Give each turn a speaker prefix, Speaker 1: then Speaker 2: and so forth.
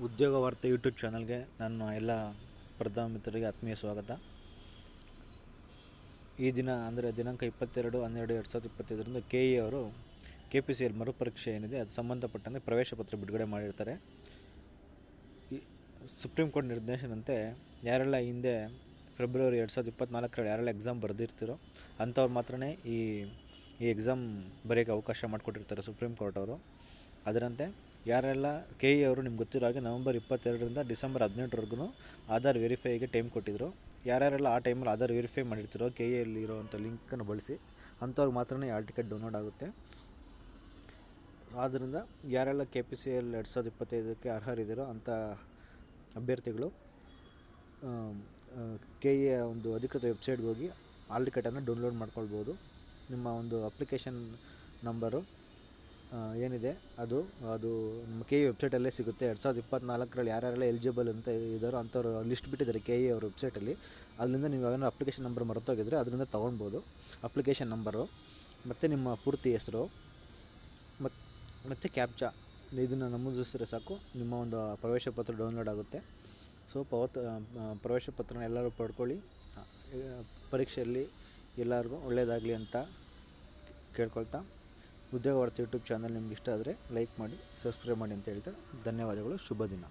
Speaker 1: ಉದ್ಯೋಗ ವಾರ್ತೆ ಯೂಟ್ಯೂಬ್ ಚಾನಲ್ಗೆ ನನ್ನ ಎಲ್ಲ ಸ್ಪರ್ಧಾ ಮಿತ್ರರಿಗೆ ಆತ್ಮೀಯ ಸ್ವಾಗತ. ಈ ದಿನ ಅಂದರೆ ದಿನಾಂಕ 22/12/2025 ಕೆ ಇ ಅವರು KPCL ಮರುಪರೀಕ್ಷೆ ಏನಿದೆ ಅದು ಸಂಬಂಧಪಟ್ಟಂತೆ ಪ್ರವೇಶ ಪತ್ರ ಬಿಡುಗಡೆ ಮಾಡಿರ್ತಾರೆ. ಈ ಸುಪ್ರೀಂ ಕೋರ್ಟ್ ನಿರ್ದೇಶನಂತೆ ಯಾರೆಲ್ಲ ಹಿಂದೆ ಫೆಬ್ರವರಿ 2024 ಯಾರೆಲ್ಲ ಎಕ್ಸಾಮ್ ಬರೆದಿರ್ತೀರೋ ಅಂಥವ್ರು ಮಾತ್ರ ಈ ಎಕ್ಸಾಮ್ ಬರೆಯೋಕ್ಕೆ ಅವಕಾಶ ಮಾಡಿಕೊಟ್ಟಿರ್ತಾರೆ ಸುಪ್ರೀಂ ಕೋರ್ಟ್ ಅವರು. ಅದರಂತೆ ಯಾರೆಲ್ಲ ಕೆ ಇ ಅವರು ನಿಮ್ಗೆ ಗೊತ್ತಿರೋ ಹಾಗೆ ನವಂಬರ್ 22ರಿಂದ ಡಿಸೆಂಬರ್ 18ರವರೆಗೂ ಆಧಾರ್ ವೆರಿಫೈಗೆ ಟೈಮ್ ಕೊಟ್ಟಿದ್ದರು. ಯಾರ್ಯಾರೆಲ್ಲ ಆ ಟೈಮಲ್ಲಿ ಆಧಾರ್ ವೆರಿಫೈ ಮಾಡಿರ್ತೀರೋ ಕೆ ಇಯಲ್ಲಿ ಇರೋವಂಥ ಲಿಂಕನ್ನು ಬಳಸಿ ಅಂಥವ್ರಿಗೆ ಮಾತ್ರ ಹಾಲ್ ಟಿಕೆಟ್ ಡೌನ್ಲೋಡ್ ಆಗುತ್ತೆ. ಆದ್ದರಿಂದ ಯಾರೆಲ್ಲ KPCL 2025ಕ್ಕೆ ಅರ್ಹರಿದ್ದೀರೋ ಅಂಥ ಅಭ್ಯರ್ಥಿಗಳು ಕೆ ಇಯ ಒಂದು ಅಧಿಕೃತ ವೆಬ್ಸೈಟ್ಗೆ ಹೋಗಿ ಹಾಲ್ ಟಿಕೆಟನ್ನು ಡೌನ್ಲೋಡ್ ಮಾಡ್ಕೊಳ್ಬೋದು. ನಿಮ್ಮ ಒಂದು ಅಪ್ಲಿಕೇಶನ್ ನಂಬರು ಏನಿದೆ ಅದು ನಮ್ಮ ಕೆ ಇ ವೆಬ್ಸೈಟಲ್ಲೇ ಸಿಗುತ್ತೆ. 2024ರಲ್ಲಿ ಯಾರ್ಯಾರೆಲ್ಲ ಎಲಿಜಿಬಲ್ ಅಂತ ಇದ್ದಾರೋ ಅಂಥವ್ರು ಲಿಸ್ಟ್ ಬಿಟ್ಟಿದ್ದಾರೆ ಕೆ ಇ ಅವ್ರ ವೆಬ್ಸೈಟಲ್ಲಿ. ಅಲ್ಲಿಂದ ನೀವು ಯಾವೇನೋ ಅಪ್ಲಿಕೇಶನ್ ನಂಬರ್ ಮರೆತೋಗಿದ್ರೆ ಅದರಿಂದ ತೊಗೊಳ್ಬೋದು. ಅಪ್ಲಿಕೇಶನ್ ನಂಬರು ಮತ್ತು ನಿಮ್ಮ ಪೂರ್ತಿ ಹೆಸರು ಮತ್ತು ಕ್ಯಾಪ್ಚಾ ಇದನ್ನು ನಮೂದಿಸಿದ್ರೆ ಸಾಕು, ನಿಮ್ಮ ಒಂದು ಪ್ರವೇಶ ಪತ್ರ ಡೌನ್ಲೋಡ್ ಆಗುತ್ತೆ. ಸೊ ಪ್ರವೇಶ ಪತ್ರನ ಎಲ್ಲರೂ ಪಡ್ಕೊಳ್ಳಿ. ಪರೀಕ್ಷೆಯಲ್ಲಿ ಎಲ್ಲರಿಗೂ ಒಳ್ಳೆಯದಾಗಲಿ ಅಂತ ಕೇಳ್ಕೊಳ್ತಾ, ಉದ್ಯೋಗ ವಾರ್ತೆ ಯೂಟ್ಯೂಬ್ ಚಾನಲ್ ನಿಮ್ಗೆ ಇಷ್ಟ ಆದರೆ ಲೈಕ್ ಮಾಡಿ, ಸಬ್ಸ್ಕ್ರೈಬ್ ಮಾಡಿ ಅಂತ ಹೇಳ್ತಾ ಧನ್ಯವಾದಗಳು. ಶುಭ ದಿನ.